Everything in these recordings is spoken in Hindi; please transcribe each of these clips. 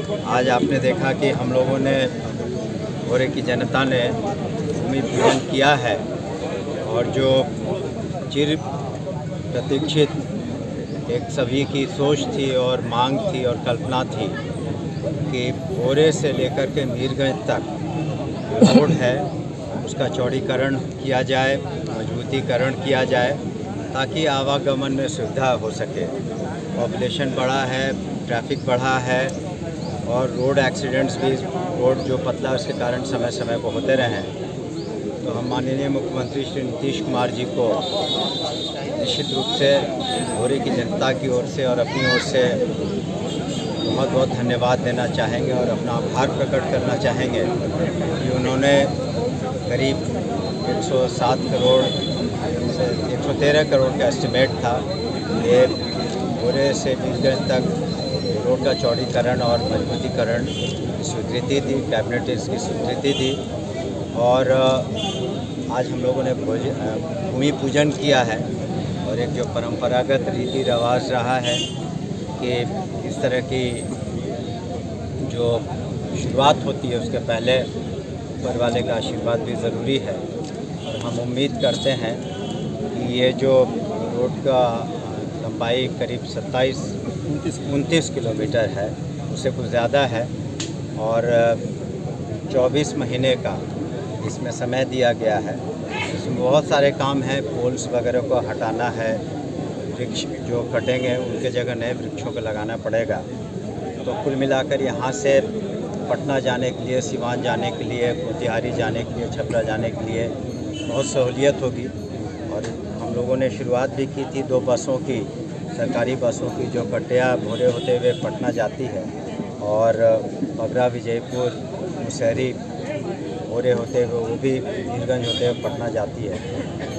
आज आपने देखा कि हम लोगों ने भोरे की जनता ने भूमि पूजन किया है और जो चिर प्रतीक्षित एक सभी की सोच थी और मांग थी और कल्पना थी कि भोरे से लेकर के मीरगंज तक रोड है उसका चौड़ीकरण किया जाए, मजबूतीकरण किया जाए ताकि आवागमन में सुविधा हो सके। पॉपुलेशन बढ़ा है, ट्रैफिक बढ़ा है और रोड एक्सीडेंट्स भी, रोड जो पतला उसके कारण समय समय पर होते रहे हैं। तो हम माननीय मुख्यमंत्री श्री नीतीश कुमार जी को निश्चित रूप से भोरे की जनता की ओर से और अपनी ओर से बहुत बहुत धन्यवाद देना चाहेंगे और अपना आभार प्रकट करना चाहेंगे कि उन्होंने करीब 107 करोड़ से 113 करोड़ का एस्टिमेट था। ये भोरे से मीरगंज तक रोड का चौड़ीकरण और मजबूतीकरण की स्वीकृति थी, कैबिनेट ने इसकी स्वीकृति दी और आज हम लोगों ने भूमि पूजन किया है। और एक जो परंपरागत रीति रिवाज रहा है कि इस तरह की जो शुरुआत होती है उसके पहले ऊपर वाले का आशीर्वाद भी ज़रूरी है। और हम उम्मीद करते हैं कि ये जो रोड का लंबाई करीब 29 किलोमीटर है, उससे कुछ ज़्यादा है और 24 महीने का इसमें समय दिया गया है। इसमें बहुत सारे काम हैं, पोल्स वगैरह को हटाना है, वृक्ष जो कटेंगे उनके जगह नए वृक्षों को लगाना पड़ेगा। तो कुल मिलाकर यहाँ से पटना जाने के लिए, सिवान जाने के लिए, मोतिहारी जाने के लिए, छपरा जाने के लिए बहुत सहूलियत होगी। और हम लोगों ने शुरुआत भी की थी 2 बसों की, सरकारी बसों की, जो कटिया भोरे होते हुए पटना जाती है और बगरा, विजयपुर, मुसहरी भोरे होते हुए वो भी मीरगंज होते हुए पटना जाती है।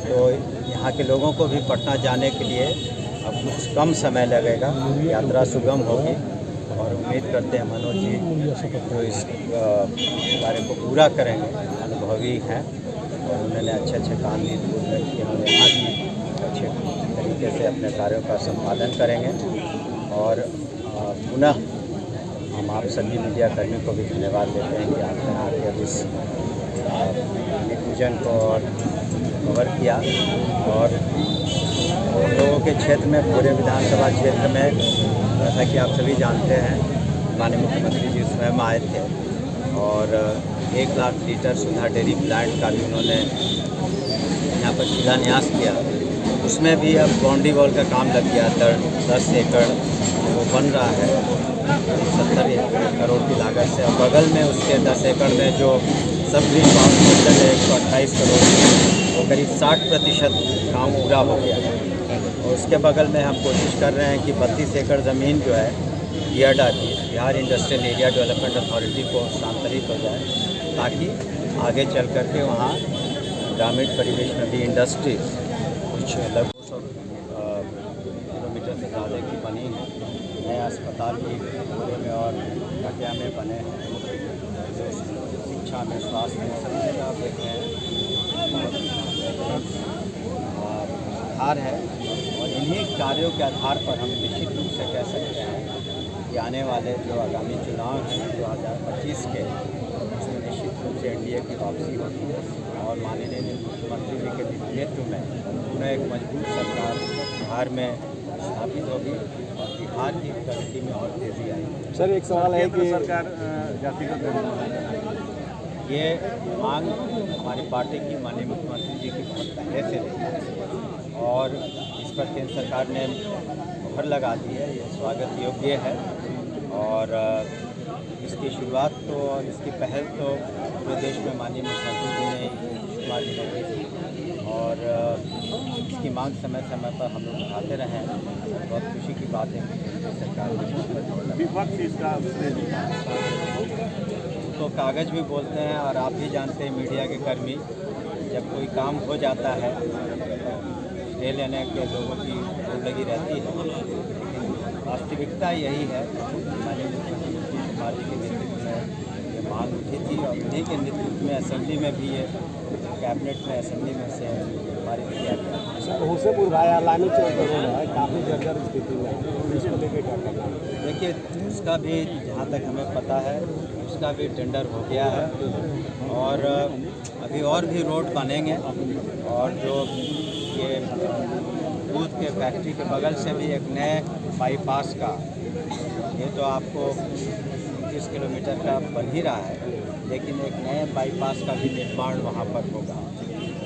तो यहाँ के लोगों को भी पटना जाने के लिए अब कुछ कम समय लगेगा, यात्रा सुगम होगी और उम्मीद करते हैं मनोज जी जो इस कार्य को पूरा करेंगे, अनुभवी हैं और उन्होंने अच्छे काम भी किए, उन्होंने यहाँ भी अच्छे तरीके से अपने कार्यों का संपादन करेंगे। और पुनः हम आप सभी मीडिया कर्मियों को भी धन्यवाद देते हैं कि आपने आके इस पूजन को और कवर किया। और उन लोगों के क्षेत्र में, पूरे विधानसभा क्षेत्र में, जैसा कि आप सभी जानते हैं, माननीय मुख्यमंत्री जी स्वयं आए थे और 1 लाख लीटर सुधा डेयरी प्लांट का भी उन्होंने यहाँ पर शिलान्यास किया। उसमें भी अब बाउंड्री वॉल का काम लग गया, 10 एकड़ वो बन रहा है 70 करोड़ की लागत से। और बगल में उसके 10 एकड़ में जो सब ग्रीन बाउंड्री है 128 करोड़, वो करीब 60% काम पूरा हो गया है। और उसके बगल में हम कोशिश कर रहे हैं कि 32 एकड़ ज़मीन जो है बियाडा की, Bihar industrial area development authority को स्थानांतरित हो जाए ताकि आगे चल कर के वहाँ ग्रामीण परिवेश में भी इंडस्ट्रीज कुछ लगभग 200 किलोमीटर से ज़्यादा की बनी है। नया अस्पताल भी भोरे में और कटिया में बने हैं। शिक्षा में, स्वास्थ्य में, सभी जगह आप देख रहे हैं सुधार है। और इन्हीं कार्यों के आधार पर हम निश्चित रूप से कह सकते हैं कि आने वाले जो आगामी चुनाव हैं 2025 के, उसमें निश्चित रूप से एनडीए की वापसी होगी और माननीय मुख्यमंत्री जी के नेतृत्व में उन्हें एक मजबूत सरकार बिहार में स्थापित होगी और बिहार की प्रगति में और तेज़ी आएगी। सर, एक सवाल है कि सरकार जातिगत ये मांग हमारी पार्टी की, माननीय मुख्यमंत्री जी की बहुत पहले से रही है और इस पर केंद्र सरकार ने मुहर लगा दी है। ये स्वागत योग्य है और इसकी शुरुआत तो और इसकी पहल तो पूरे देश में माननीय मुख्यमंत्री जी ने, नीतीश कुमार जी ने की थी और इसकी मांग समय समय पर हम लोग उठाते रहे हैं। बहुत खुशी की बात है कि सरकार ने विपक्ष इसका तो कागज़ भी बोलते हैं और आप भी जानते हैं मीडिया के कर्मी, जब कोई काम हो जाता है स्टे लेने के लोगों की होड़ लगी रहती है, लेकिन वास्तविकता यही है। माननीय मुख्यमंत्री नीतीश कुमार जी के नेतृत्व में ये मांग उठी थी और उन्हीं के नेतृत्व में असेंबली में भी ये कैबिनेट में असेंबली में से पारित किया गया। हुसेपुर भाया लानी चौक रोड है, काफ़ी जर्जर स्थिति में है, इसको लेकर क्या करना है? देखिए, उसका भी जहाँ तक हमें पता है उसका भी टेंडर हो गया है और अभी और भी रोड बनेंगे और जो ये दूध के फैक्ट्री के बगल से भी एक नए बाईपास का, ये तो आपको 30 किलोमीटर का बन ही रहा है, लेकिन एक नए बाईपास का भी निर्माण वहाँ पर होगा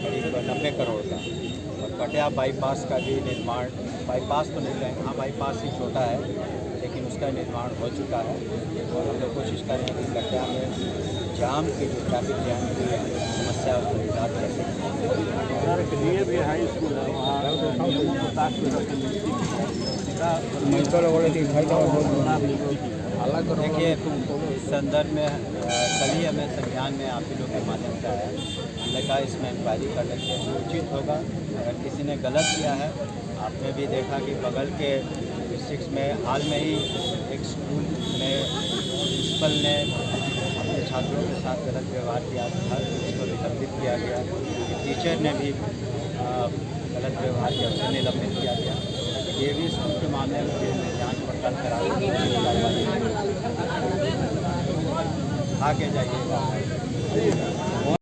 करीब 90 करोड़ का। और कटिया बाईपास का भी निर्माण, बाईपास तो नहीं कहेंगे, हाँ बाईपास ही छोटा है लेकिन उसका निर्माण हो चुका है और हम लोग कोशिश कर रहे हैं कि कटिया में जाम की जो ट्रैफिक जैम की समस्या उसको निजात कर सकें। लिए भी हाई स्कूल है वहाँ देखिए, इस संदर्भ में कल ही हमें संज्ञान में आप ही लोग के माध्यम से आया, हमने कहा इसमें इंक्वायरी करने के उचित होगा। अगर किसी ने गलत किया है, आपने भी देखा कि बगल के डिस्ट्रिक्ट में हाल में ही एक स्कूल में प्रिंसिपल ने अपने छात्रों के साथ गलत व्यवहार किया था, उसको निलंबित किया गया। टीचर ने भी गलत व्यवहार किया, उसे निलंबित किया गया। ये भी स्कूल के मामले में जांच पड़ताल करा आगे जाइएगा।